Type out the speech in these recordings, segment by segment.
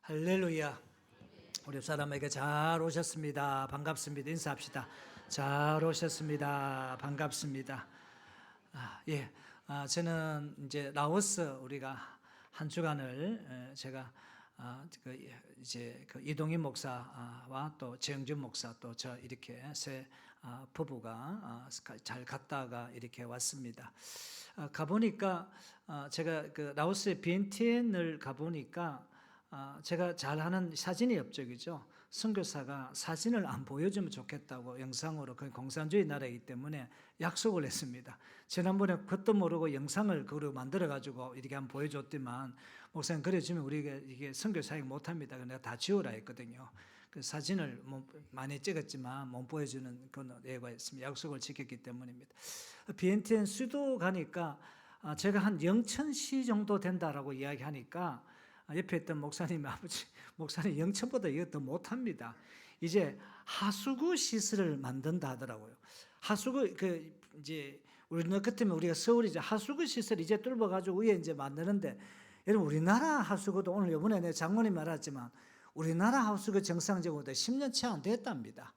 할렐루야. 우리 사람에게 잘 오셨습니다. 반갑습니다. 인사합시다. 잘 오셨습니다. 반갑습니다. 예. 저는 이제 라오스 우리가 한 주간을 제가 이제 이동희 목사와 또 최영준 목사 또 저 이렇게 세 부부가 잘 갔다가 이렇게 왔습니다. 가보니까 제가 그 라오스의 비엔티엔을 가보니까 제가 잘 아는 사진이 옆쪽이죠. 선교사가 사진을 안 보여주면 좋겠다고 영상으로, 그 공산주의 나라이기 때문에 약속을 했습니다. 지난번에 그것도 모르고 영상을 그걸 만들어가지고 이렇게 한번 보여줬더만, 목사님 그래주면 우리가 이게 선교 사역 못합니다. 내가 다 지우라 했거든요. 그 사진을 많이 찍었지만 못 보여주는 그런 예가 있습니다. 약속을 지켰기 때문입니다. 비엔티엔 수도 가니까 제가 한 영천시 정도 된다라고 이야기하니까 옆에 있던 목사님 아버지, 목사님 영천보다 이거 더 못합니다. 이제 하수구 시설을 만든다 하더라고요. 하수구, 이제, 우리나라 같으면 우리가 서울이 이제 하수구 시설 이제 뚫어가지고 위에 이제 만드는데, 여러분, 우리나라 하수구도 오늘 이번에 내 장모님 말했지만, 우리나라 하수구 정상적으로 10년 채 안 됐답니다.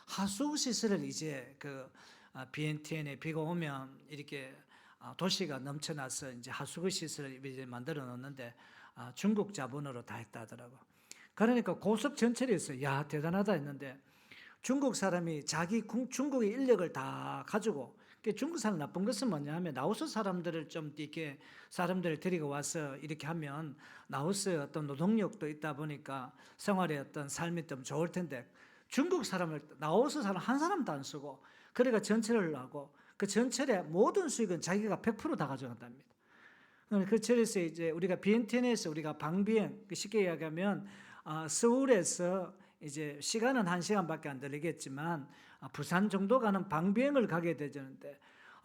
하수구 시설을 이제 비엔티엔에 비가 오면 이렇게 도시가 넘쳐나서 이제 하수구 시설을 이제 만들어 놓는데 중국 자본으로 다 했다 하더라고. 그러니까 고속 전철이 있어요. 야, 대단하다 했는데 중국 사람이 중국의 인력을 다 가지고, 중국 사람 나쁜 것은 뭐냐 하면 라오스 사람들을 좀 이렇게 사람들을 데리고 와서 이렇게 하면 라오스의 어떤 노동력도 있다 보니까 생활의 어떤 삶이 좀 좋을 텐데, 중국 사람을 라오스 사람 한 사람도 안 쓰고 그러니까 전철을 하고 그 전철의 모든 수익은 자기가 100% 다 가져간답니다. 그 절에서 이제 우리가 비엔티엔에서 우리가 방비행, 쉽게 이야기하면 서울에서 이제 시간은 1시간밖에 안 걸리겠지만 부산 정도 가는 방비행을 가게 되는데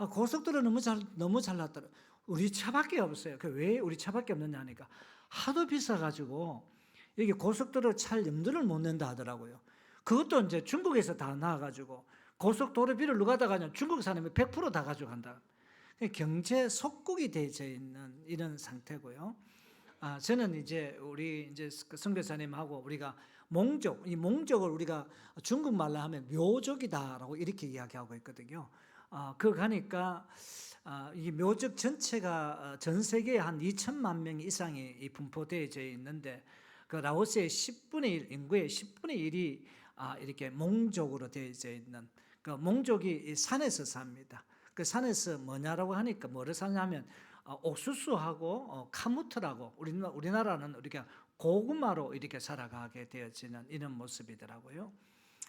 고속도로 너무 잘 났더라. 우리 차밖에 없어요. 왜 우리 차밖에 없느냐 하니까 하도 비싸가지고 여기 고속도로 찰 염두를 못 낸다 하더라고요. 그것도 이제 중국에서 다 나와가지고 고속도로비를 누가 다 가냐? 중국 사람이 100% 다 가져간다. 경제 속국이 되어 있는 이런 상태고요. 저는 이제 우리 이제 선교사님하고 우리가 이 몽족을 우리가 중국말로 하면 묘족이다라고 이렇게 이야기하고 있거든요. 그 가니까 이 묘족 전체가 전 세계에 한 2천만 명 이상이 분포되어 있는데 그 라오스의 10분의 1 인구의 10분의 1이 이렇게 몽족으로 되어 있는, 그 몽족이 산에서 삽니다. 그 산에서 뭐냐라고 하니까 뭐를 사냐면 옥수수하고 카무트라고, 우리나라는 우리가 고구마로 이렇게 살아가게 되어지는 이런 모습이더라고요.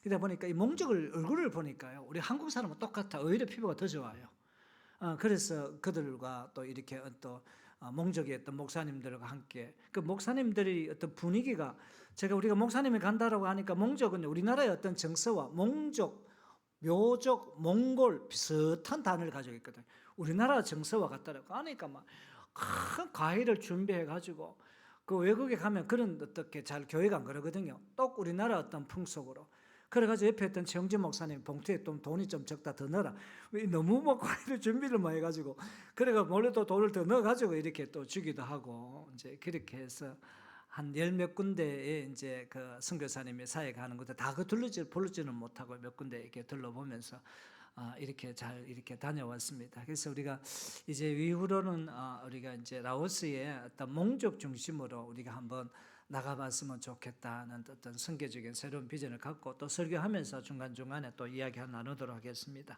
그러다 보니까 이 얼굴을 보니까요, 우리 한국 사람은 똑같아. 오히려 피부가 더 좋아요. 그래서 그들과 또 이렇게 또 몽족의 어떤 목사님들과 함께 그 목사님들이 어떤 분위기가, 우리가 목사님이 간다라고 하니까 몽족은 우리나라의 어떤 정서와 몽족, 묘족, 몽골 비슷한 단어를 가지고 있거든요. 우리나라 정서와 같다라고 하니까 막 큰 과일을 준비해가지고 그 외국에 가면 그런 어떻게 잘 교회가 안 그러거든요. 똑 우리나라 어떤 풍속으로. 그래가지고 옆에 있던 최영진 목사님 봉투에 좀 돈이 좀 적다 더 넣어라. 너무 뭐 과일을 준비를 많이 해가지고. 그래가 몰래 또 돈을 더 넣어가지고 이렇게 또 주기도 하고, 이제 그렇게 해서 한 열 몇 군데에 이제 그 선교사님이 사역하는 것도 다 부르지는 못하고 몇 군데 이렇게 둘러보면서 이렇게 잘 이렇게 다녀왔습니다. 그래서 우리가 이제 이후로는 우리가 이제 라오스의 어떤 몽족 중심으로 우리가 한번 나가봤으면 좋겠다는 어떤 선교적인 새로운 비전을 갖고 또 설교하면서 중간중간에 또 이야기 나누도록 하겠습니다.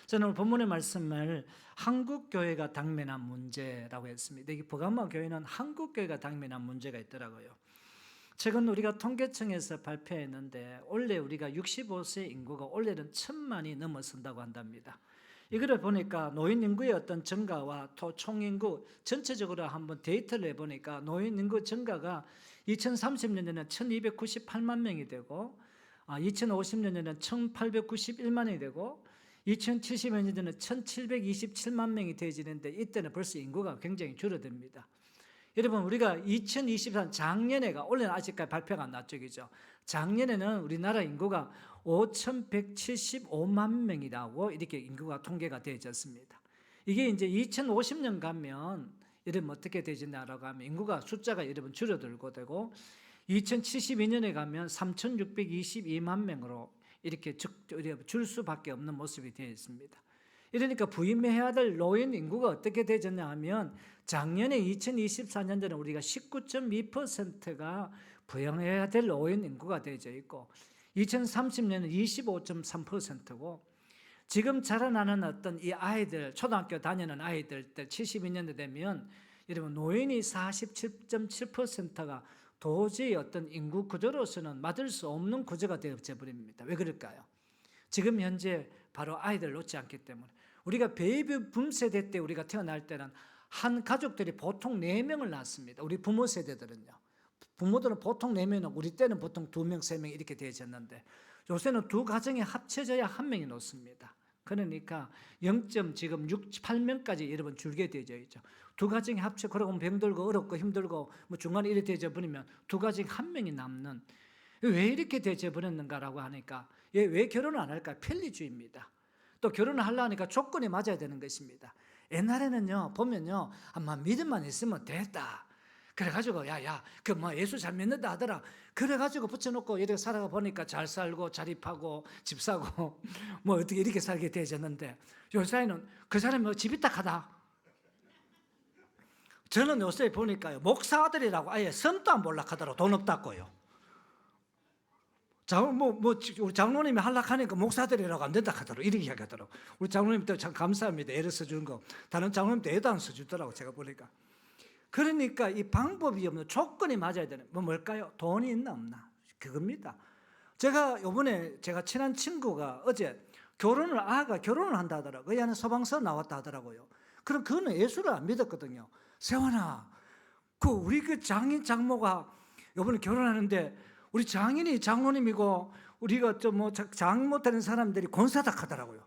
저는 본문의 말씀을 한국교회가 당면한 문제라고 했습니다. 이 버가모 교회는 한국교회가 당면한 문제가 있더라고요. 최근 우리가 통계청에서 발표했는데 올해 우리가 65세 인구가 올해는 1,000만이 넘어선다고 한답니다. 이거를 보니까 노인 인구의 어떤 증가와 총인구 전체적으로 한번 데이터를 해보니까 노인 인구 증가가 2030년에는 1,298만 명이 되고 2050년에는 1,891만이 되고 2070년에는 1,727만 명이 되어지는데 이때는 벌써 인구가 굉장히 줄어듭니다. 여러분, 우리가 2023 작년에가, 올해는 아직까지 발표가 안 났죠, 그죠? 작년에는 우리나라 인구가 5,175만 명이라고 이렇게 인구가 통계가 되어졌습니다. 이게 이제 2050년 가면 이러면 어떻게 되지냐라고 하면 인구가 숫자가 여러분 줄어들고 되고 2072년에 가면 3,622만 명으로 이렇게 줄 수밖에 없는 모습이 되어 있습니다. 이러니까 부임해야 될 노인 인구가 어떻게 되졌냐 하면 작년에 2024년도는 우리가 19.2%가 부양해야 될 노인 인구가 되어져 있고 2030년은 25.3%고 지금 자라나는 어떤 이 아이들, 초등학교 다니는 아이들 때 72년도 되면 여러분 노인이 47.7%가 도저히 어떤 인구 구조로서는 맡을 수 없는 구조가 되어져 버립니다. 왜 그럴까요? 지금 현재 바로 아이들 놓지 않기 때문에 우리가 베이비 붐 세대 때 우리가 태어날 때는 한 가족들이 보통 4명을 낳습니다. 우리 부모 세대들은요. 부모들은 보통 4명이고 우리 때는 보통 2명, 3명 이렇게 되어졌는데 요새는 두 가정이 합쳐져야 1명이 놓습니다. 그러니까 8명까지 여러분 줄게 되어져 있죠. 두 가정이 합쳐 그러고 병들고 어렵고 힘들고 뭐 중간에 이렇게 되어져 버리면 두 가정 1명이 남는 왜 이렇게 되어져 버렸는가라고 하니까 왜 결혼을 안 할까? 편리주의입니다. 또 결혼을 하려니까 조건이 맞아야 되는 것입니다. 옛날에는요 보면요 아마 믿음만 있으면 됐다. 그래가지고 야야 그 뭐 예수 잘 믿는다 하더라. 그래가지고 붙여놓고 이렇게 살아가 보니까 잘 살고 자립하고 집 사고 뭐 어떻게 이렇게 살게 되어졌는데 요새는 그 사람이 뭐 집이 딱하다. 저는 요새 보니까요 목사들이라고 아예 선도 안 몰락하더라고. 돈 없다고요. 우리 장로님이 한락하니까 목사들이라고 안 된다 하더라고. 이렇게 이야기하더라고. 우리 장로님도 참 감사합니다. 애를 써주는 거. 다른 장로님도 애도 안 써주더라고. 제가 보니까. 그러니까 이 방법이 없는 조건이 맞아야 되는 뭘까요? 돈이 있나 없나 그겁니다. 제가 요번에 제가 친한 친구가 어제 아가 결혼을 한다 하더라고요. 그 안에 소방서 나왔다 하더라고요. 그럼 그거는 예수를 안 믿었거든요. 세원아 우리 그 장인 장모가 요번에 결혼하는데 우리 장인이 장로님이고 우리가 장 못하는 사람들이 권사닥 하더라고요.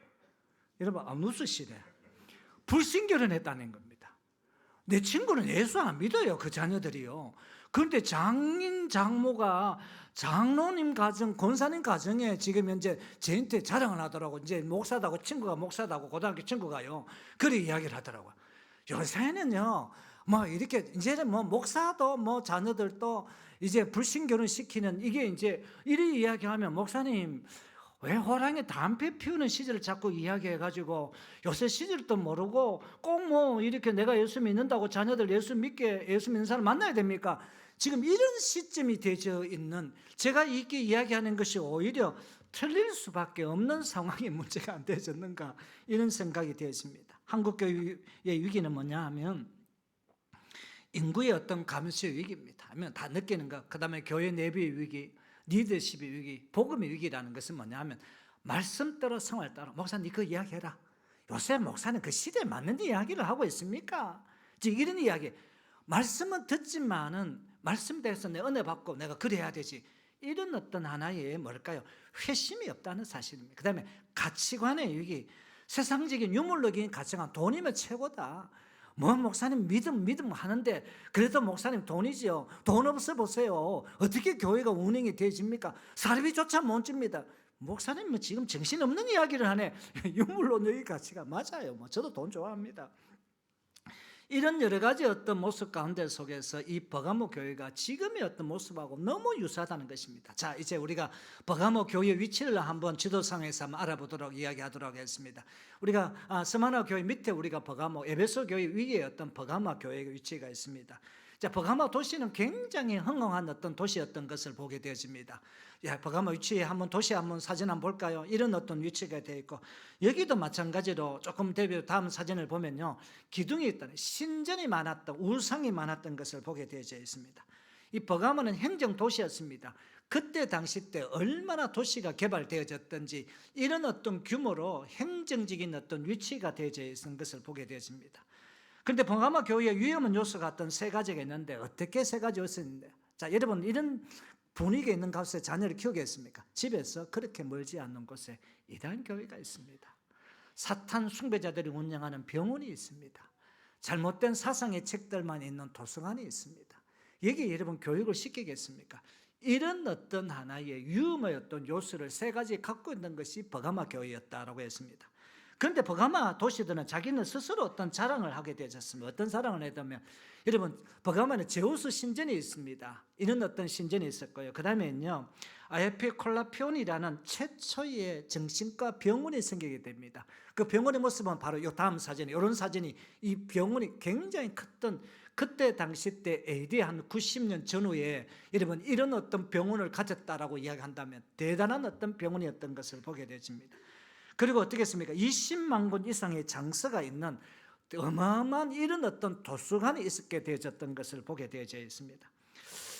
여러분 안 웃으시네. 불신결혼했다는 겁니다. 내 친구는 예수 안 믿어요. 그 자녀들이요. 그런데 장인 장모가 장로님 가정, 권사님 가정에 지금 현재 저한테 자랑을 하더라고. 이제 목사다고 친구가 목사다고 고등학교 친구가요. 그렇게 이야기를 하더라고요. 요새는요, 이렇게 이제는 목사도 자녀들도 이제 불신결혼 시키는 이게 이제 이리 이야기하면 목사님 왜 호랑이 담배 피우는 시절을 자꾸 이야기해가지고 요새 시절도 모르고 꼭 이렇게 내가 예수 믿는다고 자녀들 예수 믿는 사람 만나야 됩니까? 지금 이런 시점이 되어 있는 제가 이렇게 이야기하는 것이 오히려 틀릴 수밖에 없는 상황이 문제가 안 되어졌는가 이런 생각이 되었습니다. 한국교회의 위기는 뭐냐 하면 인구의 어떤 감소의 위기입니다. 하면 다 느끼는 것. 그 다음에 교회 내부의 위기, 리더십의 위기, 복음의 위기라는 것은 뭐냐 하면 말씀대로 생활 따라 목사님 그 이야기해라. 요새 목사는 그 시대에 맞는 이야기를 하고 있습니까? 이런 이야기. 말씀은 듣지만은 말씀대에서 내 은혜 받고 내가 그래야 되지. 이런 어떤 하나의 뭘까요? 회심이 없다는 사실입니다. 그 다음에 가치관의 위기. 세상적인 유물적인 가치관, 돈이면 최고다. 목사님 믿음 하는데 그래도 목사님 돈이지요. 돈 없어 보세요. 어떻게 교회가 운행이 되집니까? 사례비조차 못 줍니다. 목사님은 지금 정신없는 이야기를 하네. 유물론적인 가치가 맞아요. 저도 돈 좋아합니다. 이런 여러 가지 어떤 모습 가운데 속에서 이 버가모 교회가 지금의 어떤 모습하고 너무 유사하다는 것입니다. 자, 이제 우리가 버가모 교회 위치를 한번 지도상에서 한번 알아보도록 이야기하도록 하겠습니다. 우리가 스마나 교회 밑에 우리가 버가모 에베소 교회 위에 어떤 버가모 교회의 위치가 있습니다. 자, 버가모 도시는 굉장히 흥황한 어떤 도시였던 것을 보게 되어집니다. 버가모 위치에 도시 한번 사진 한번 볼까요? 이런 어떤 위치가 되어 있고 여기도 마찬가지로 조금 다음 사진을 보면요, 기둥이 있다는 신전이 많았던 우상이 많았던 것을 보게 되어져 있습니다. 이 버가모는 행정 도시였습니다. 그때 당시 때 얼마나 도시가 개발되어졌던지 이런 어떤 규모로 행정적인 어떤 위치가 되어져 있는 것을 보게 되어집니다. 그런데 버가모 교회의 위험한 요소가 어떤 3가지가 있는데 어떻게 3가지 요소인데? 자, 여러분 이런 분위기가 있는 가운데 자녀를 키우겠습니까? 집에서 그렇게 멀지 않는 곳에 이단 교회가 있습니다. 사탄 숭배자들이 운영하는 병원이 있습니다. 잘못된 사상의 책들만 있는 도서관이 있습니다. 여기에 여러분 교육을 시키겠습니까? 이런 어떤 하나의 위험의 어떤 요소를 3가지 갖고 있는 것이 버가모 교회였다라고 했습니다. 그런데 버가마 도시들은 자기는 스스로 어떤 자랑을 하게 되었습니다. 어떤 자랑을 했다면, 여러분 버가마는 제우스 신전이 있습니다. 이런 어떤 신전이 있었고요. 그 다음에는요, 아에피콜라피온이라는 최초의 정신과 병원이 생기게 됩니다. 그 병원의 모습은 바로 이 다음 사진이, 이런 사진이, 이 병원이 굉장히 컸던, 그때 당시 때 AD 한 90년 전후에 여러분 이런 어떤 병원을 가졌다라고 이야기한다면 대단한 어떤 병원이었던 것을 보게 되집니다. 그리고 어떻게 했습니까? 20만 권 이상의 장서가 있는 어마어마한 이런 어떤 도서관이 있게 되어졌던 것을 보게 되어져 있습니다.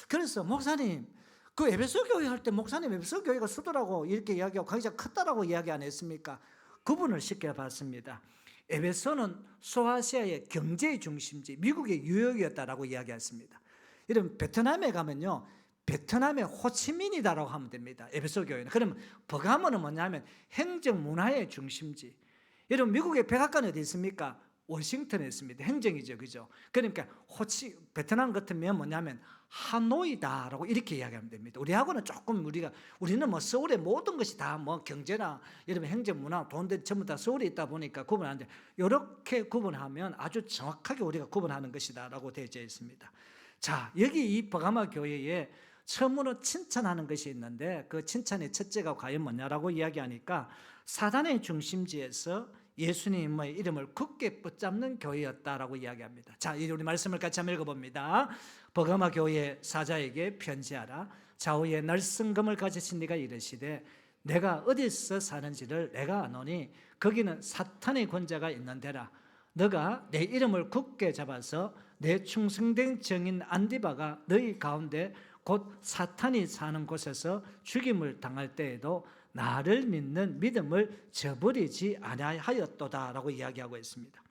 그래서 목사님, 그 에베소 교회 할 때 목사님 에베소 교회가 수도라고 이렇게 이야기하고 굉장히 컸다라고 이야기 안 했습니까? 구분을 시켜봤습니다. 에베소는 소아시아의 경제의 중심지, 미국의 뉴욕이었다라고 이야기했습니다. 여러분 베트남에 가면요, 베트남의 호치민이다라고 하면 됩니다. 에베소 교회는. 그러면 버가모는 뭐냐면 행정 문화의 중심지. 여러분 미국의 백악관이 어디 있습니까? 워싱턴에 있습니다. 행정이죠, 그죠? 그러니까 베트남 같으면 뭐냐면 하노이다라고 이렇게 이야기하면 됩니다. 우리하고는 조금 우리는 뭐 서울의 모든 것이 다 뭐 경제나 여러분 행정 문화 돈들 전부 다 서울에 있다 보니까 구분하는데, 이렇게 구분하면 아주 정확하게 우리가 구분하는 것이다라고 되어져 있습니다. 자, 여기 이 버가마 교회에 처음으로 칭찬하는 것이 있는데, 그 칭찬의 첫째가 과연 뭐냐라고 이야기하니까 사단의 중심지에서 예수님의 이름을 굳게 붙잡는 교회였다라고 이야기합니다. 자, 이제 우리 말씀을 같이 한번 읽어봅니다. 버가마 교회 사자에게 편지하라. 좌우에 날성금을 가지신 네가 이르시되 내가 어디서 사는지를 내가 아노니 거기는 사탄의 권자가 있는 데라. 너가 내 이름을 굳게 잡아서 내 충성된 증인 안디바가 너희 가운데 곧 사탄이 사는 곳에서 죽임을 당할 때에도 나를 믿는 믿음을 저버리지 아니하였도다라고 이야기하고 있습니다.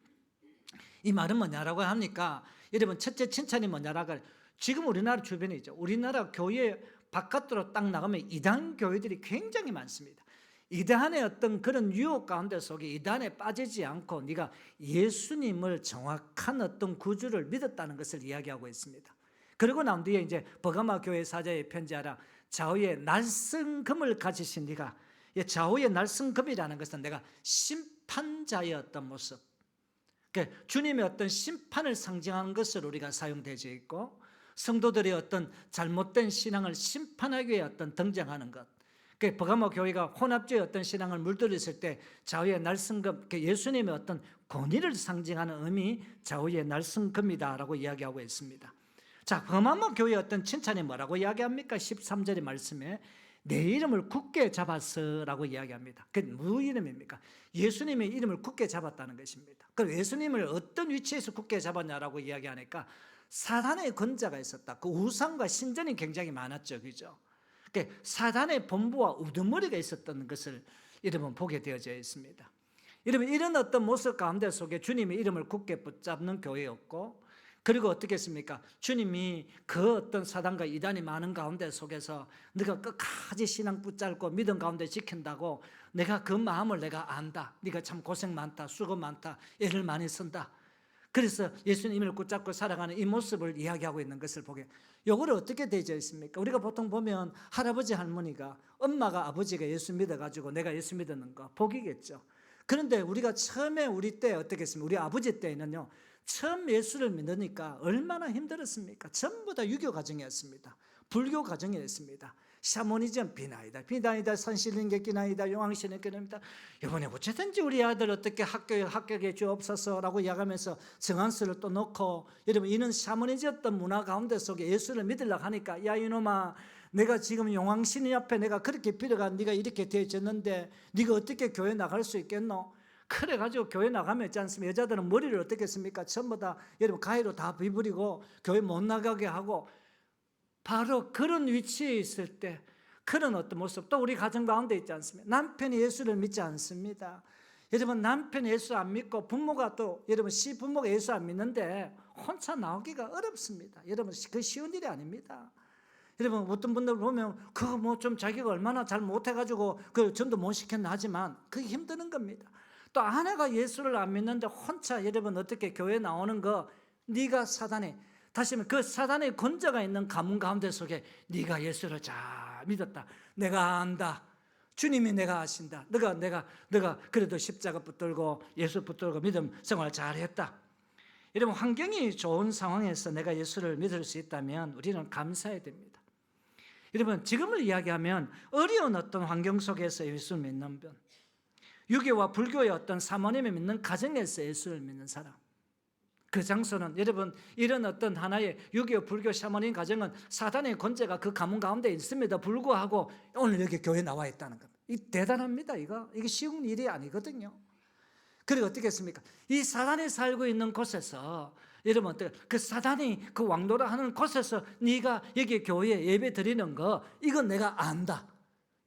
이 말은 뭐냐라고 합니까? 여러분 첫째 칭찬이 뭐냐라고, 지금 우리나라 주변에 있죠. 우리나라 교회 바깥으로 딱 나가면 이단 교회들이 굉장히 많습니다. 이단의 어떤 그런 유혹 가운데 속에 이단에 빠지지 않고 네가 예수님을 정확한 어떤 구주를 믿었다는 것을 이야기하고 있습니다. 그리고 난 뒤에 이제 버가마 교회 사자에 편지하라. 좌우에 날성금을 가지신 네가, 좌우에 날성금이라는 것은 내가 심판자의 어떤 모습, 그러니까 주님의 어떤 심판을 상징하는 것을 우리가 사용되어 있고, 성도들의 어떤 잘못된 신앙을 심판하기 위해 어떤 등장하는 것, 그 버가모 교회가 혼합주의 어떤 신앙을 물들였을 때 좌우에 날성금, 예수님의 어떤 권위를 상징하는 의미, 좌우에 날성금이다라고 이야기하고 있습니다. 자, 버가모 교회의 어떤 칭찬이 뭐라고 이야기합니까? 13절의 말씀에 내 이름을 굳게 잡았어라고 이야기합니다. 그게 무슨 이름입니까? 예수님의 이름을 굳게 잡았다는 것입니다. 그럼 예수님을 어떤 위치에서 굳게 잡았냐라고 이야기하니까 사단의 권자가 있었다. 그 우상과 신전이 굉장히 많았죠, 그죠? 그러니까 사단의 본부와 우두머리가 있었던 것을 여러분 보게 되어져 있습니다. 여러분 이런 어떤 모습 가운데 속에 주님의 이름을 굳게 붙잡는 교회였고, 그리고 어떻게 했습니까? 주님이 그 어떤 사단과 이단이 많은 가운데 속에서 네가 끝까지 신앙 붙잡고 믿음 가운데 지킨다고, 내가 그 마음을 내가 안다. 네가 참 고생 많다, 수고 많다, 애를 많이 쓴다. 그래서 예수님을 붙잡고 살아가는 이 모습을 이야기하고 있는 것을 보게, 요거를 어떻게 되어 있습니까? 우리가 보통 보면 할아버지 할머니가, 엄마가 아버지가 예수 믿어가지고 내가 예수 믿었는 거 복이겠죠. 그런데 우리가 처음에 우리 때 어떻게 했습니까? 우리 아버지 때에는요, 처음 예수를 믿으니까 얼마나 힘들었습니까? 전부 다 유교 가정이었습니다. 불교 가정이었습니다. 샤머니즘 비나이다 선실링계 끼나이다 용왕신의 끼나이다. 이번에 어쨌든지 우리 아들 어떻게 합격해 주옵소서라고 이야기하면서 성한수를 또 놓고, 여러분 이는 샤머니즘 어떤 문화 가운데 속에 예수를 믿으려고 하니까, 야 이놈아, 내가 지금 용왕신 옆에 내가 그렇게 빌어가 네가 이렇게 되어졌는데 네가 어떻게 교회 나갈 수 있겠노? 그래가지고 교회 나가면 있지 않습니까? 여자들은 머리를 어떻게 했습니까? 전부 다 여러분 가위로 다 비브리고 교회 못 나가게 하고, 바로 그런 위치에 있을 때 그런 어떤 모습, 또 우리 가정 가운데 있지 않습니까? 남편이 예수를 믿지 않습니다. 여러분 남편이 예수 안 믿고 부모가 또 여러분 시부모가 예수 안 믿는데 혼자 나오기가 어렵습니다. 여러분 그 쉬운 일이 아닙니다. 여러분 어떤 분들 보면 그거 뭐 좀 자기가 얼마나 잘 못해가지고 그 전도 못 시켰나 하지만 그게 힘드는 겁니다. 또 아내가 예수를 안 믿는데 혼자 여러분 어떻게 교회 나오는 거, 네가 사단의, 다시 말하면 그 사단의 권자가 있는 가문 가운데 속에 네가 예수를 잘 믿었다, 내가 안다, 주님이 내가 아신다. 너가 그래도 십자가 붙들고 예수 붙들고 믿음 생활 잘했다. 여러분, 환경이 좋은 상황에서 내가 예수를 믿을 수 있다면 우리는 감사해야 됩니다. 여러분, 지금을 이야기하면 어려운 어떤 환경 속에서 예수를 믿는 분, 유교와 불교의 어떤 사모님을 믿는 가정에서 예수를 믿는 사람, 그 장소는 여러분 이런 어떤 하나의 유교 불교 샤머닌 가정은 사단의 권세가 그 가문 가운데 있음에도 불구하고 오늘 여기 교회에 나와 있다는 겁니다. 이 대단합니다. 이게 쉬운 일이 아니거든요. 그리고 어떻게 했습니까? 이 사단이 살고 있는 곳에서 여러분 그 사단이 그 왕노라 하는 곳에서 네가 여기 교회에 예배 드리는 거 이건 내가 안다.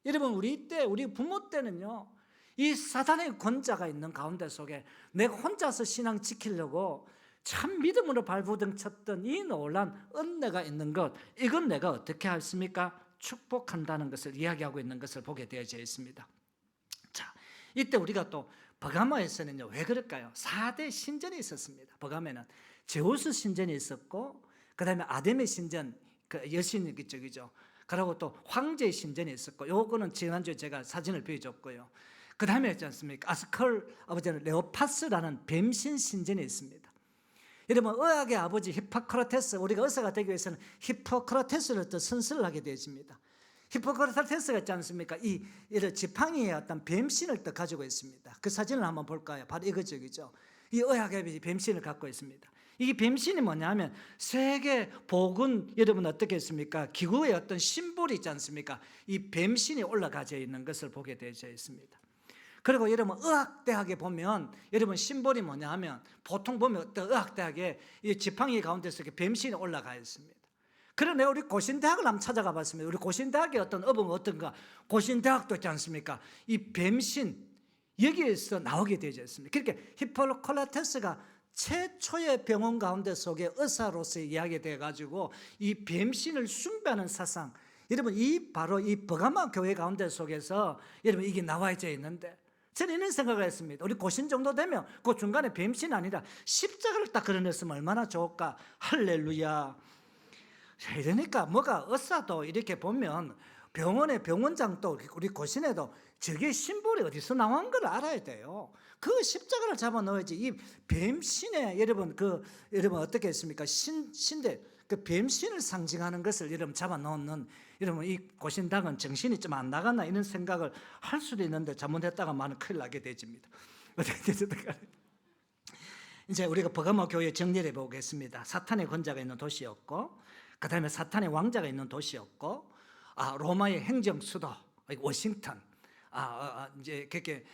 여러분 우리 부모 때는요 이 사단의 권자가 있는 가운데 속에 내가 혼자서 신앙 지키려고 참 믿음으로 발부등 쳤던 이 놀란 은혜가 있는 것, 이건 내가 어떻게 했습니까? 축복한다는 것을 이야기하고 있는 것을 보게 되어져 있습니다. 자, 이때 우리가 또 버가모에서는요 왜 그럴까요? 4대 신전이 있었습니다. 버가모에는 제우스 신전이 있었고, 그 다음에 아데메 신전, 그 여신 쪽이죠. 그리고 또 황제의 신전이 있었고, 요거는 지난주에 제가 사진을 보여줬고요. 그 다음에 있지 않습니까? 아스컬 아버지는 레오파스라는 뱀신 신전이 있습니다. 여러분 의학의 아버지 히포크라테스, 우리가 의사가 되기 위해서는 히포크라테스를 또 선서를 하게 되어집니다. 히포크라테스가 있지 않습니까? 이런 지팡이의 어떤 뱀신을 또 가지고 있습니다. 그 사진을 한번 볼까요? 바로 이거죠. 이 의학의 아버지 뱀신을 갖고 있습니다. 이 뱀신이 뭐냐면 세계 보건 여러분 어떻게 했습니까? 기구의 어떤 심볼이 있지 않습니까? 이 뱀신이 올라가져 있는 것을 보게 되어져 있습니다. 그리고 여러분 의학대학에 보면 여러분 심볼이 뭐냐 하면 보통 보면 어떤 의학대학에 이 지팡이 가운데서 이렇게 뱀신이 올라가 있습니다. 그러나 우리 고신대학을 한번 찾아가 봤습니다. 우리 고신대학의 어떤 어부는 어떤가? 고신대학도 있지 않습니까? 이 뱀신 여기에서 나오게 되어 있습니다. 그렇게 히포크라테스가 최초의 병원 가운데 속에 의사로서 이야기돼 가지고 이 뱀신을 숭배하는 사상, 여러분 바로 이 버가모 교회 가운데 속에서 여러분 이게 나와 있는데 저는 이런 생각을 했습니다. 우리 고신 정도 되면 그 중간에 뱀신 아니라 십자가를 딱 그려냈으면 얼마나 좋을까. 할렐루야. 이러니까 뭐가 의사도 이렇게 보면 병원의 병원장도 우리 고신에도 저게 심볼이 어디서 나온 걸 알아야 돼요. 그 십자가를 잡아 넣어야지. 이 뱀신에 여러분 여러분 어떻게 했습니까? 신대 그 뱀신을 상징하는 것을 여러분 잡아 넣는, 여러분 이 고신당은 정신이 좀 안 나갔나 이런 생각을 할 수도 있는데 잘못했다가 많은 큰일 나게 되집니다. 이제 우리가 버가모 교회 정리를 해보겠습니다. 사탄의 권자가 있는 도시였고, 그 다음에 사탄의 왕자가 있는 도시였고, 로마의 행정 수도 워싱턴, 이제 그렇게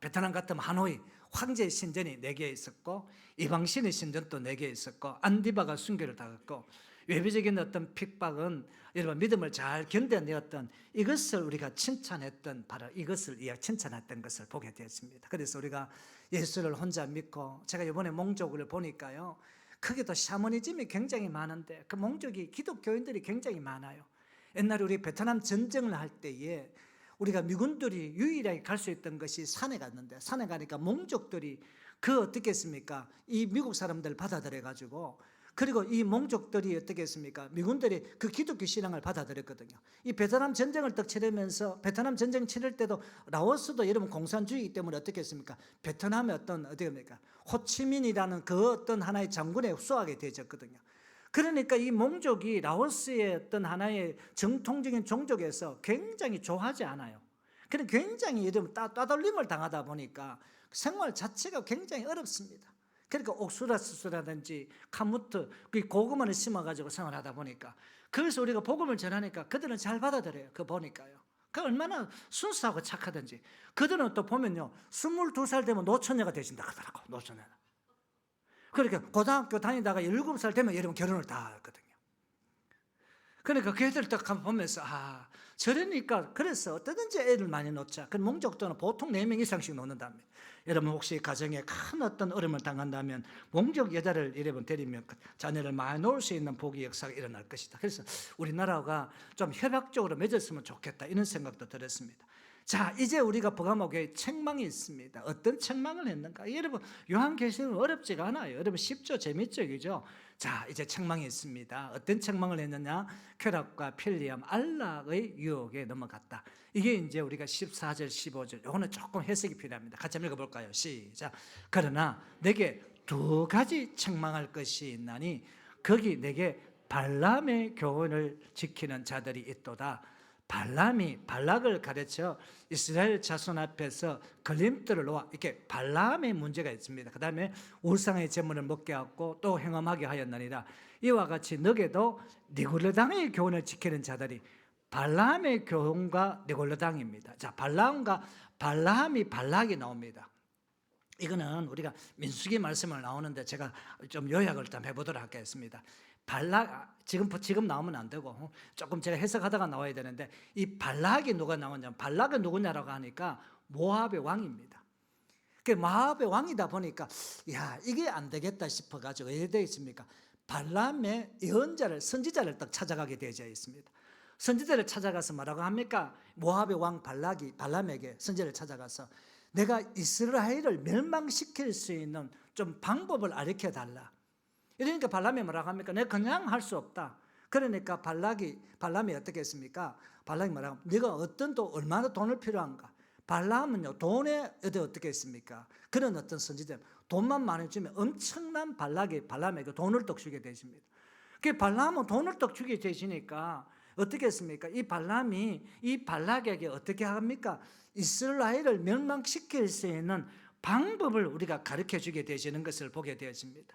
베트남 같으면 하노이, 황제의 신전이 4개 있었고, 이방신의 신전도 4개 있었고, 안디바가 순교를 당했고, 외부적인 어떤 핍박은 여러분 믿음을 잘 견뎌내었던 이것을 우리가 칭찬했던, 바로 이것을 칭찬했던 것을 보게 되었습니다. 그래서 우리가 예수를 혼자 믿고, 제가 이번에 몽족을 보니까요, 거기도 샤머니즘이 굉장히 많은데 그 몽족이 기독교인들이 굉장히 많아요. 옛날에 우리 베트남 전쟁을 할 때에 우리가 미군들이 유일하게 갈 수 있던 것이 산에 갔는데, 산에 가니까 몽족들이 어떻게 했습니까? 이 미국 사람들을 받아들여 가지고, 그리고 이 몽족들이 어떻게 했습니까? 미군들이 그 기독교 신앙을 받아들였거든요. 이 베트남 전쟁을 딱 치르면서, 베트남 전쟁 치를 때도 라오스도 여러분 공산주의이기 때문에 어떻게 했습니까? 베트남의 어떻게 합니까? 호치민이라는 그 어떤 하나의 장군에 흡수하게 되어졌거든요. 그러니까 이 몽족이 라오스의 어떤 하나의 정통적인 종족에서 굉장히 좋아하지 않아요. 그래서 굉장히 여러분 따돌림을 당하다 보니까 생활 자체가 굉장히 어렵습니다. 그러니까 옥수수라든지 카무트, 그 고구마를 심어가지고 생활하다 보니까, 그래서 우리가 복음을 전하니까 그들은 잘 받아들여요. 그거 보니까요. 그 얼마나 순수하고 착하든지. 그들은 또 보면요, 22살 되면 노처녀가 되신다 하더라고. 노처녀. 그러니까 고등학교 다니다가 17살 되면 여러분 결혼을 다 하거든요. 그러니까 그 애들 딱 보면서 저러니까 그래서 어떠든지 애를 많이 놓자. 그 몽족들은 보통 4명 이상씩 놓는답니다. 여러분 혹시 가정에 큰 어떤 어려움을 당한다면 몽족 여자를 여러분 데리면 자녀를 많이 놓을 수 있는 복의 역사가 일어날 것이다. 그래서 우리나라가 좀 협약적으로 맺었으면 좋겠다 이런 생각도 들었습니다. 자, 이제 우리가 버가모 교회에 책망이 있습니다. 어떤 책망을 했는가? 여러분, 요한계시록은 어렵지가 않아요. 여러분, 쉽죠? 재밌죠? 그죠? 자, 이제 책망이 있습니다. 어떤 책망을 했느냐? 쾌락과 편리함, 안락의 유혹에 넘어갔다. 이게 이제 우리가 14절, 15절, 요거는 조금 해석이 필요합니다. 같이 한번 읽어볼까요? 시작. 그러나 내게 두 가지 책망할 것이 있나니 거기 내게 발람의 교훈을 지키는 자들이 있도다. 발람이 발락을 가르쳐 이스라엘 자손 앞에서 걸림돌을 놓아 이렇게 발람의 문제가 있습니다. 그 다음에 우상의 제물을 먹게 하고 또 행음하게 하였느니라. 이와 같이 너게도 니골라당의 교훈을 지키는 자들이 발람의 교훈과 니골라당입니다. 자, 발람과 발람이 발락이 나옵니다. 이거는 우리가 민수기 말씀을 나오는데 제가 좀 요약을 일단 해보도록 하겠습니다. 발락, 지금 나오면 안 되고 조금 제가 해석하다가 나와야 되는데, 이 발락이 누가 나오냐면, 발락은 누구냐라고 하니까 모압의 왕입니다. 그 모압의 왕이다 보니까 야, 이게 안 되겠다 싶어가지고 왜 되어 있습니까? 발람의 예언자를, 선지자를 딱 찾아가게 되어 있습니다. 선지자를 찾아가서 뭐라고 합니까? 모압의 왕 발람에게 선지자를 찾아가서 내가 이스라엘을 멸망시킬 수 있는 좀 방법을 알려 달라. 이러니까 발람이 뭐라고 합니까? 내가 그냥 할 수 없다. 그러니까 발람이 어떻게 했습니까? 발람이 뭐라고 합니까? 네가 어떤 또 얼마나 돈을 필요한가? 발람은요, 돈에 어떻게 했습니까? 그런 어떤 선지자, 돈만 많이 주면 엄청난 발람에게 돈을 떡 주게 되십니다. 그 발람은 돈을 떡 주게 되시니까 어떻게 했습니까? 이 발람이 이 발락에게 어떻게 합니까? 이스라엘을 멸망시킬 수 있는 방법을 우리가 가르쳐 주게 되시는 것을 보게 되었습니다.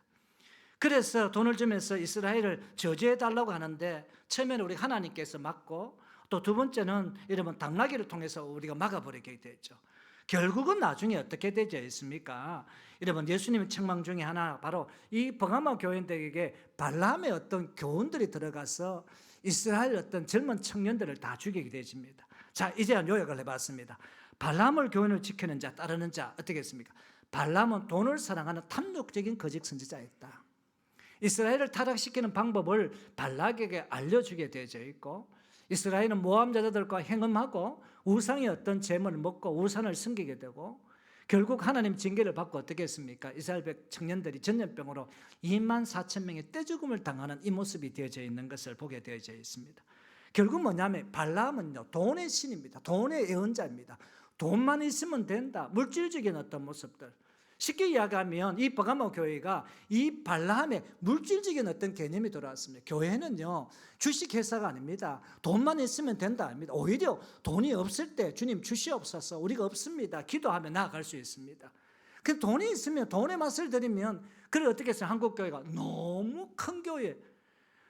그래서 돈을 주면서 이스라엘을 저주해 달라고 하는데, 처음에는 우리 하나님께서 막고, 또 두 번째는 여러분 당나귀를 통해서 우리가 막아버리게 되죠. 결국은 나중에 어떻게 되지 않습니까? 여러분, 예수님의 책망 중에 하나, 바로 이 버가모 교인들에게 발람의 어떤 교훈들이 들어가서 이스라엘 어떤 젊은 청년들을 다 죽이게 되십니다. 자, 이제 요약을 해봤습니다. 발람을 교훈을 지키는 자, 따르는 자, 어떻게 했습니까? 발람은 돈을 사랑하는 탐욕적인 거짓 선지자였다. 이스라엘을 타락시키는 방법을 발락에게 알려주게 되어 있고, 이스라엘은 모압 자들과 행음하고 우상의 어떤 재물을 먹고 우상을 섬기게 되고, 결국 하나님 징계를 받고 어떻게 했습니까? 이스라엘 청년들이 전염병으로 24,000명의 떼죽음을 당하는 이 모습이 되어져 있는 것을 보게 되어져 있습니다. 결국 뭐냐면 발람은요, 돈의 신입니다. 돈의 예언자입니다. 돈만 있으면 된다. 물질적인 어떤 모습들. 쉽게 이야기하면 이 버가모 교회가 이 발람의 물질적인 어떤 개념이 돌아왔습니다. 교회는요, 주식회사가 아닙니다. 돈만 있으면 된다 아닙니다. 오히려 돈이 없을 때 주님 주시옵소서, 우리가 없습니다, 기도하며 나아갈 수 있습니다. 그 돈이 있으면 돈의 맛을 들이면, 그래 어떻게 해서 한국 교회가 너무 큰 교회,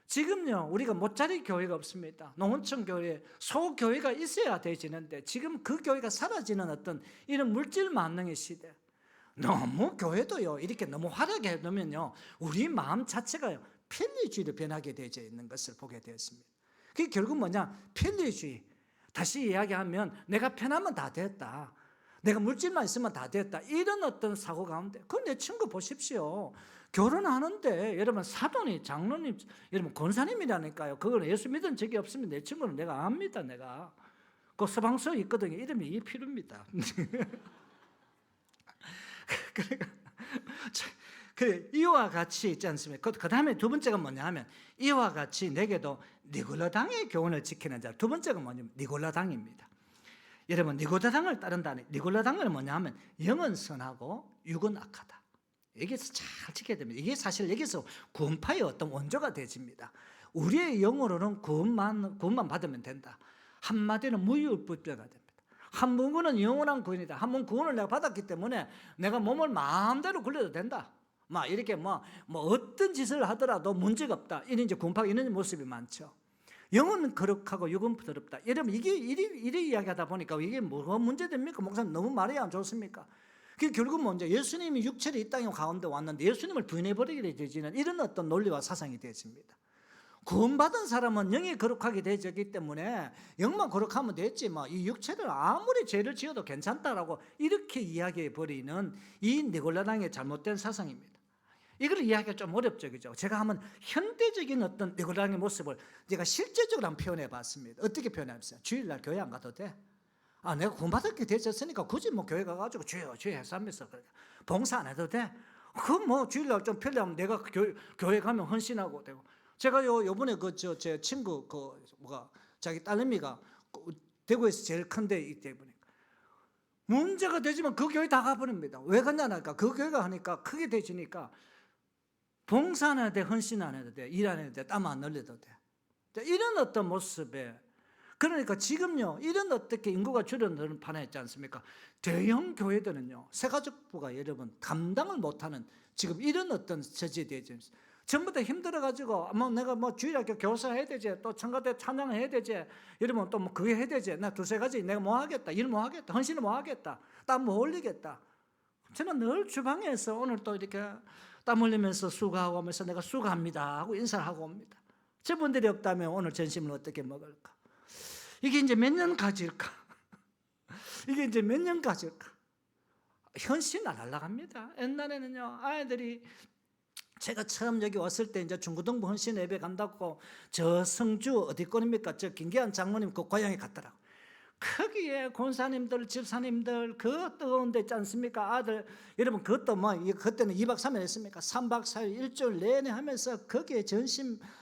지금요 우리가 못자리 교회가 없습니다. 농어촌 교회, 소교회가 있어야 되지는데 지금 그 교회가 사라지는 어떤 이런 물질 만능의 시대. 너무 교회도요 이렇게 너무 화려하게 해놓으면요 우리 마음 자체가요 편리주의로 변하게 되어 있는 것을 보게 되었습니다. 그게 결국 뭐냐? 편리주의. 다시 이야기하면 내가 편하면 다 됐다, 내가 물질만 있으면 다 됐다, 이런 어떤 사고 가운데, 그 내 친구 보십시오. 결혼하는데 여러분 사돈이 장로님, 여러분 권사님이라니까요. 그거는 예수 믿은 적이 없으면 내 친구는 내가 압니다. 내가 그 서방서 있거든요. 이름이 이필우입니다. 그러니까 이와 같이 있지 않습니까? 그 다음에 두 번째가 뭐냐 하면, 이와 같이 내게도 니골라당의 교훈을 지키는 자. 두 번째가 뭐냐면 니골라당입니다. 여러분, 니골라당을 따른다는, 니골라당은 뭐냐 하면 영은 선하고 육은 악하다. 여기서 잘 지켜야 됩니다. 이게 사실 여기서 구원파의 어떤 원조가 되집니다. 우리의 영으로는 구원만 받으면 된다. 한마디로 무유불표가 됩니다. 한 부분은 영원한 구원이다. 한 번 구원을 내가 받았기 때문에 내가 몸을 마음대로 굴려도 된다. 막 이렇게 뭐 어떤 짓을 하더라도 문제가 없다. 이런 이제 구원파가 이런 모습이 많죠. 영은 거룩하고 육은 더럽다. 여러분, 이게 이리 이야기하다 보니까 이게 뭐가 문제됩니까? 목사님 너무 말이 안 좋습니까? 그게 결국 먼저 예수님이 육체로 이 땅 가운데 왔는데 예수님을 부인해버리게 되지는 이런 어떤 논리와 사상이 되었습니다. 구원받은 사람은 영이 거룩하게 되었기 때문에 영만 거룩하면 됐지, 이 육체를 아무리 죄를 지어도 괜찮다라고 이렇게 이야기해 버리는 이 니골라당의 잘못된 사상입니다. 이걸 이야기가 좀 어렵죠, 그죠? 제가 한번 현대적인 어떤 니골라당의 모습을 제가 실제적으로 한번 표현해 봤습니다. 어떻게 표현했어요? 주일날 교회 안 가도 돼? 내가 구원받을 게 되셨으니까 굳이 뭐 교회 가가지고 주여 주여 해서하면서 봉사 안 해도 돼. 그 뭐 주일날 좀 편리하면 내가 교회 가면 헌신하고 되고. 제가 요번에 제 친구 자기 딸내미가 대구에서 제일 큰 데 있대 보니까 문제가 되지만 그 교회 다 가버립니다. 왜 갔냐니까 그 교회가 하니까 크게 되지니까 봉사 안 해도 돼, 헌신 안 해도 돼, 일 안 해도 돼, 땀 안 흘려도 돼. 이런 어떤 모습에, 그러니까 지금요 이런 어떻게 인구가 줄어드는 판에 있지 않습니까? 대형 교회들은요 새가족부가 여러분 감당을 못하는 지금 이런 어떤 처지에 되어 있습니다. 전부 다 힘들어가지고 내가 주일학교 교사 해야 되지, 또 청가대 찬양 해야 되지, 여러분 또 그게 해야 되지, 나 두세 가지 내가 뭐 하겠다, 일 뭐 하겠다, 헌신을 뭐 하겠다, 땀 뭐 흘리겠다. 저는 늘 주방에서 오늘 또 이렇게 땀 흘리면서 수고하고 하면서 내가 수고합니다 하고 인사를 하고 옵니다. 저분들이 없다면 오늘 점심을 어떻게 먹을까? 이게 이제 몇 년 가질까? 이게 이제 몇 년 가질까? 현실 안 날아갑니다. 옛날에는요 아이들이, 제가 처음 여기 왔을 때 이제 중고등부 헌신 예배 간다고 저 성주 어디권입니까? 저 김계한 장로님 그 고향에 갔더라고. 거기에 권사님들, 집사님들 그 뜨거운 데 있지 않습니까? 아들 여러분 그것도 그때는 2박 3일 했습니까? 3박 4일 일주일 내내 하면서 거기에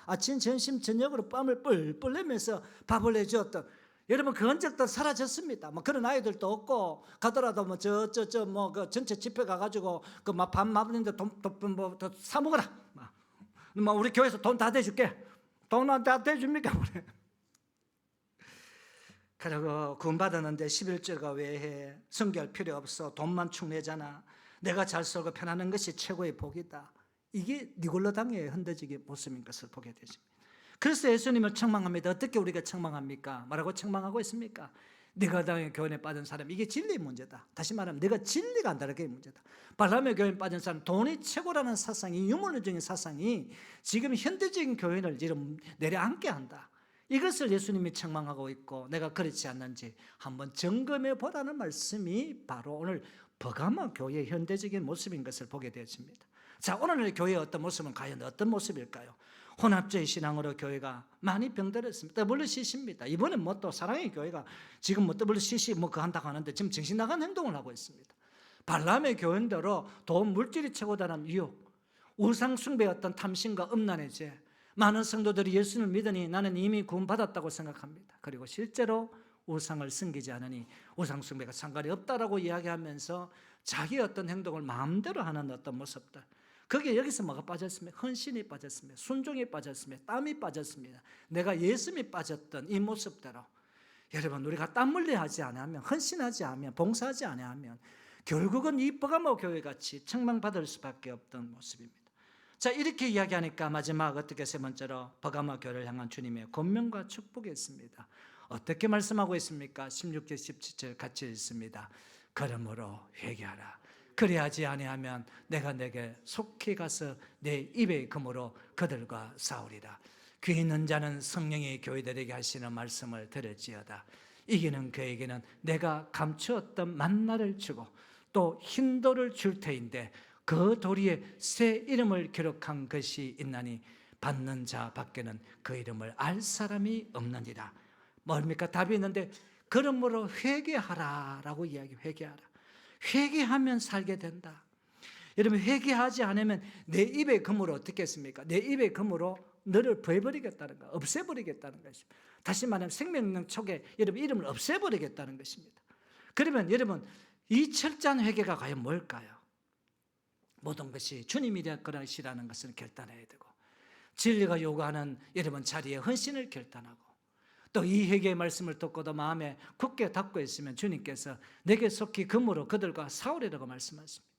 아침 점심 저녁으로 뺨을 뿔뿔 내면서 밥을 해주었던, 여러분 그런 적도 사라졌습니다. 그런 아이들도 없고, 가더라도 그 전체 집회 가가지고 밥 맛있는데 돈 사 먹어라. 우리 교회에서 돈 다 대줄게. 돈 다 대줍니까? 우리. 그리고 구원받았는데 11조가 왜 해? 성교할 필요 없어. 돈만 축내잖아. 내가 잘 살고 편안한 것이 최고의 복이다. 이게 니골로당의 헌데지기 모습인 것을 보게 되십니다. 그래서 예수님을 책망합니다. 어떻게 우리가 책망합니까? 뭐라고 책망하고 있습니까? 니골로당의 교훈에 빠진 사람, 이게 진리의 문제다. 다시 말하면 내가 진리가 안 다르게 문제다. 발람의 교훈에 빠진 사람, 돈이 최고라는 사상이, 유물론적인 사상이 지금 현대적인 교훈을 지금 내려앉게 한다. 이것을 예수님이 책망하고 있고, 내가 그렇지 않는지 한번 점검해 보라는 말씀이 바로 오늘 버가마 교회의 현대적인 모습인 것을 보게 되었습니다. 자, 오늘의 교회의 어떤 모습은 과연 어떤 모습일까요? 혼합주의 신앙으로 교회가 많이 병들었습니다. WCC입니다. 이번에 또 사랑의 교회가 지금 WCC 그거 한다고 하는데 지금 정신 나간 행동을 하고 있습니다. 발람의 교훈대로 돈, 물질이 최고다는 유혹, 우상숭배의 어떤 탐심과 음란의 죄, 많은 성도들이 예수를 믿으니 나는 이미 구원받았다고 생각합니다. 그리고 실제로 우상을 섬기지 않으니 우상숭배가 상관이 없다라고 이야기하면서 자기의 어떤 행동을 마음대로 하는 어떤 모습들, 거기에 여기서 뭐가 빠졌습니까? 헌신이 빠졌습니다. 순종이 빠졌습니다. 땀이 빠졌습니다. 내가 예수님이 빠졌던 이 모습대로, 여러분 우리가 땀 흘려 하지 않으면, 헌신하지 않으면, 봉사하지 않으면 결국은 이 버가모 교회같이 책망받을 수밖에 없던 모습입니다. 자, 이렇게 이야기하니까 마지막 어떻게 세 번째로 버가모 교회를 향한 주님의 권면과 축복이 있습니다. 어떻게 말씀하고 있습니까? 16절 17절 같이 읽습니다. 그러므로 회개하라. 그리하지 아니하면 내가 내게 속히 가서 내 입의 금으로 그들과 싸우리라. 귀 있는 자는 성령이 교회들에게 하시는 말씀을 들을지어다. 이기는 그에게는 내가 감추었던 만나를 주고 또 흰 돌을 줄 터인데 그 도리에 새 이름을 기록한 것이 있나니 받는 자 밖에는 그 이름을 알 사람이 없느니라. 뭡니까? 답이 있는데 그러므로 회개하라라고 회개하라. 회개하면 살게 된다. 여러분 회개하지 않으면 내 입의 금으로 어떻게 했습니까? 내 입의 금으로 너를 버려버리겠다는 거, 없애버리겠다는 것입니다. 다시 말하면 생명력 촉에 여러분 이름을 없애버리겠다는 것입니다. 그러면 여러분 이 철저한 회개가 과연 뭘까요? 모든 것이 주님이라 것이라는 것을 결단해야 되고, 진리가 요구하는 여러분 자리에 헌신을 결단하고, 또 이 회개의 말씀을 듣고도 마음에 굳게 닫고 있으면 주님께서 내게 속히 금으로 그들과 싸우리라고 말씀하십니다.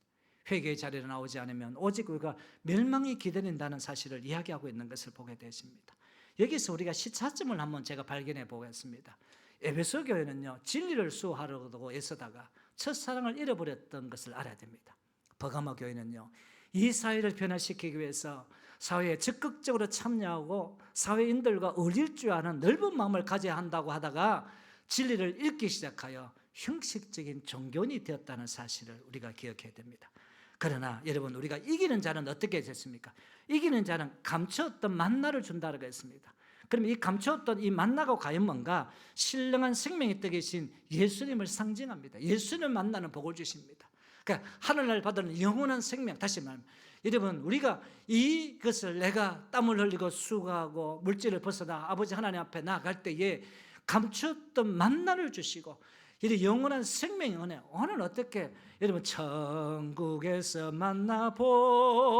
회개의 자리로 나오지 않으면 오직 우리가 멸망이 기다린다는 사실을 이야기하고 있는 것을 보게 되십니다. 여기서 우리가 시차점을 한번 제가 발견해 보겠습니다. 에베소 교회는요 진리를 수호하려고 애쓰다가 첫사랑을 잃어버렸던 것을 알아야 됩니다. 버가모 교회는요 이 사회를 변화시키기 위해서 사회에 적극적으로 참여하고 사회인들과 어울릴 줄 아는 넓은 마음을 가져야 한다고 하다가 진리를 잃기 시작하여 형식적인 종교인이 되었다는 사실을 우리가 기억해야 됩니다. 그러나 여러분 우리가 이기는 자는 어떻게 됐습니까? 이기는 자는 감추었던 만나를 준다고 했습니다. 그러면 이 감추었던 이 만나가 과연 뭔가? 신령한 생명의 떡이신 예수님을 상징합니다. 예수님을 만나는 복을 주십니다. 그러니까 하늘날 받는 영원한 생명. 다시 말하면 여러분, 우리가 이것을 내가 땀을 흘리고 수고하고 물질을 벗어나 아버지 하나님 앞에 나아갈 때에 감추었던 만나를 주시고 이 영원한 생명의 은혜. 오늘 어떻게 여러분 천국에서 만나보자.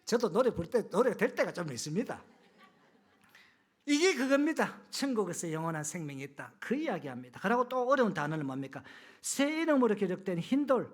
저도 노래 부를 때 노래가 될 때가 좀 있습니다. 이게 그겁니다. 천국에서 영원한 생명이 있다. 그 이야기합니다. 그리고 또 어려운 단어는 뭡니까? 새 이름으로 기록된 흰돌.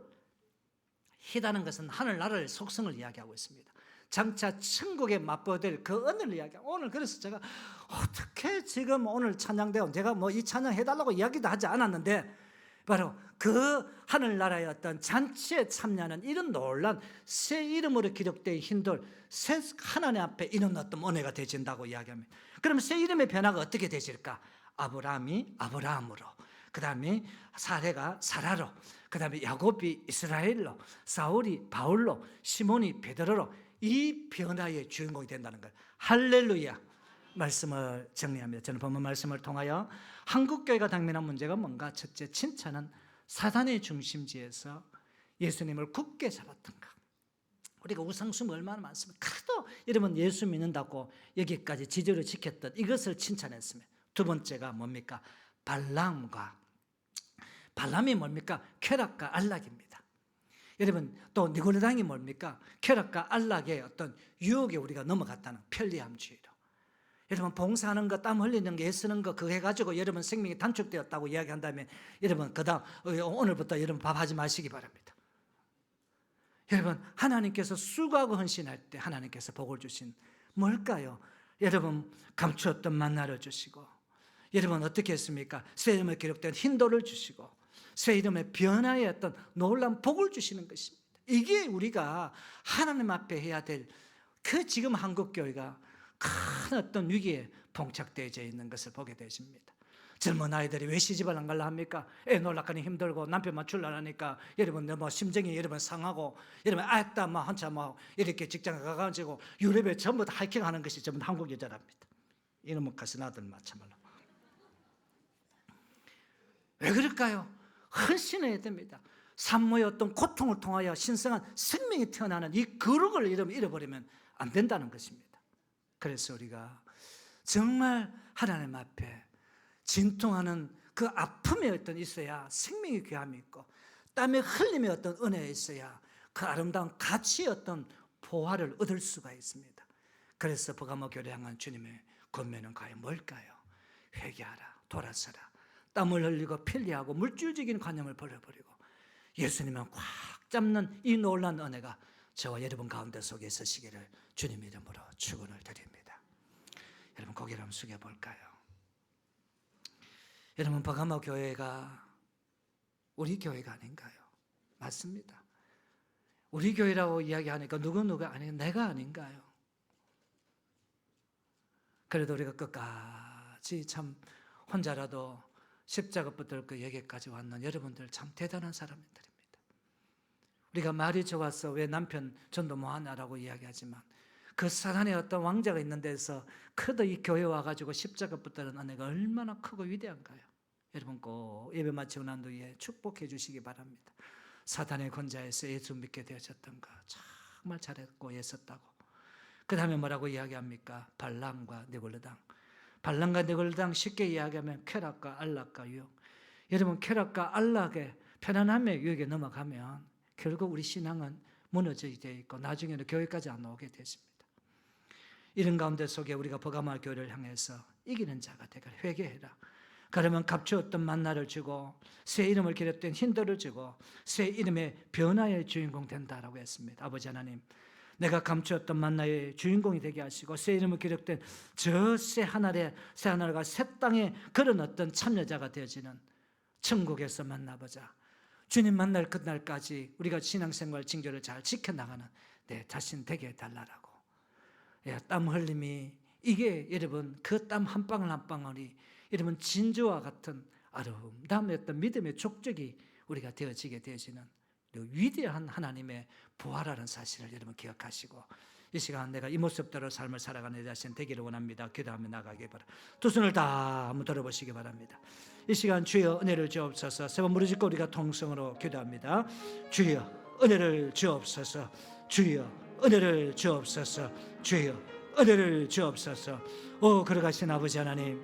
희다는 것은 하늘나라의 속성을 이야기하고 있습니다. 장차 천국에 맛보될 그 은혜를 이야기하고, 오늘 그래서 제가 어떻게 지금 오늘 찬양대원, 제가 뭐 이 찬양 해달라고 이야기도 하지 않았는데 바로 그 하늘나라의 어떤 잔치에 참여하는 이런 놀란 새 이름으로 기록된 흰돌, 새 하나님 앞에 이런 어떤 은혜가 되진다고 이야기합니다. 그럼 새 이름의 변화가 어떻게 되실까? 아브라함이 아브라함으로, 그 다음에 사레가 사라로, 그 다음에 야곱이 이스라엘로, 사울이 바울로, 시몬이 베드로로 이 변화의 주인공이 된다는 걸. 할렐루야. 말씀을 정리합니다. 저는 본문 말씀을 통하여 한국교회가 당면한 문제가 뭔가? 첫째, 칭찬은 사단의 중심지에서 예수님을 굳게 잡았던가. 우리가 우상숭배 얼마나 많습니까? 그래도 여러분 예수 믿는다고 여기까지 지지를 지켰던 이것을 칭찬했습니다. 두 번째가 뭡니까? 발람이 뭡니까? 쾌락과 안락입니다. 여러분 또 니고레당이 뭡니까? 쾌락과 안락의 어떤 유혹에 우리가 넘어갔다는 편리함주의로. 여러분 봉사하는 거, 땀 흘리는 거, 애쓰는 거 그거 해가지고 여러분 생명이 단축되었다고 이야기한다면 여러분 그다음 오늘부터 여러분 밥하지 마시기 바랍니다. 여러분 하나님께서 수고하고 헌신할 때 하나님께서 복을 주신 뭘까요? 여러분 감추었던 만나를 주시고, 여러분 어떻게 했습니까? 새 이름에 기록된 흰돌을 주시고 새 이름의 변화의 어떤 놀라운 복을 주시는 것입니다. 이게 우리가 하나님 앞에 해야 될 그 지금 한국교회가 큰 어떤 위기에 봉착되어 있는 것을 보게 되십니다. 젊은 아이들이 왜 시집을 안 가려 합니까? 애 놀라까니 힘들고 남편 맞추려 하니까 여러분 뭐 심정이 여러분 상하고 여러분 아따 뭐 한참 뭐 이렇게 직장에 가가지고 유럽에 전부 다 하이킹하는 것이 전부 한국 여자랍니다. 이놈의 가슴 아들 마찬가지로. 왜 그럴까요? 헌신해야 됩니다. 산모의 어떤 고통을 통하여 신성한 생명이 태어나는 이 거룩을 잃어버리면 안 된다는 것입니다. 그래서 우리가 정말 하나님 앞에 진통하는 그 아픔에 어떤 있어야 생명의 귀함이 있고, 땀의 흘림의 어떤 은혜가 있어야 그 아름다운 가치의 어떤 보화를 얻을 수가 있습니다. 그래서 버가모 교회를 향한 주님의 권면은 과연 뭘까요? 회개하라, 돌아서라, 땀을 흘리고 편리하고 물질적인 관념을 버려버리고 예수님을 꽉 잡는 이 놀라운 은혜가 저와 여러분 가운데 속에 있으시기를 주님 이름으로 축원을 드립니다. 여러분 고개를 한번 숙여볼까요? 여러분 버가모 교회가 우리 교회가 아닌가요? 맞습니다. 우리 교회라고 이야기하니까 누가 아니 내가 아닌가요? 그래도 우리가 끝까지 참 혼자라도 십자가 붙들고 여기까지 왔는 여러분들 참 대단한 사람들입니다. 우리가 말이 좋아서 왜 남편 전도 뭐하냐라고 이야기하지만 그 사단의 어떤 왕자가 있는 데서 그도 이 교회 와가지고 십자가 붙드는 은혜가 얼마나 크고 위대한가요? 여러분 꼭 예배 마치고 난 뒤에 축복해 주시기 바랍니다. 사단의 권좌에서 예수 믿게 되어졌던가 정말 잘했고 애썼다고. 그 다음에 뭐라고 이야기합니까? 발람과 니골라당. 발람과 니골라당 쉽게 이야기하면 쾌락과 안락과 유혹. 여러분 쾌락과 안락의 편안함의 유혹에 넘어가면 결국 우리 신앙은 무너지게 되어 있고 나중에는 교회까지 안 오게 되십니다. 이런 가운데 속에 우리가 버가모 교회를 향해서 이기는 자가 되가 회개해라. 그러면 감추었던 만나를 주고 새 이름을 기록된 흰돌을 주고 새 이름의 변화의 주인공 된다라고 했습니다. 아버지 하나님, 내가 감추었던 만나의 주인공이 되게 하시고 새 이름을 기록된 저 새 하늘과 새 땅의 그런 어떤 참여자가 되어지는 천국에서 만나보자. 주님 만날 그날까지 우리가 신앙생활 징조를 잘 지켜나가는 내 자신 되게 해달라고. 땀 흘림이 이게 여러분 그 땀 한 방울 한 방울이 여러분 진주와 같은 아름다운 어떤 믿음의 족적이 우리가 되어지게 되어지는 위대한 하나님의 부활하는 사실을 여러분 기억하시고 이 시간 내가 이 모습대로 삶을 살아가는 내 자신 되기를 원합니다. 기도하며 나가기 바랍니다. 두 손을 다 한번 들어보시기 바랍니다. 이 시간 주여 은혜를 주옵소서. 세 번 무릎 꿇고 우리가 통성으로 기도합니다. 주여 은혜를 주옵소서. 주여 은혜를 주옵소서. 주여 은혜를 주옵소서. 오 걸어가신 아버지 하나님,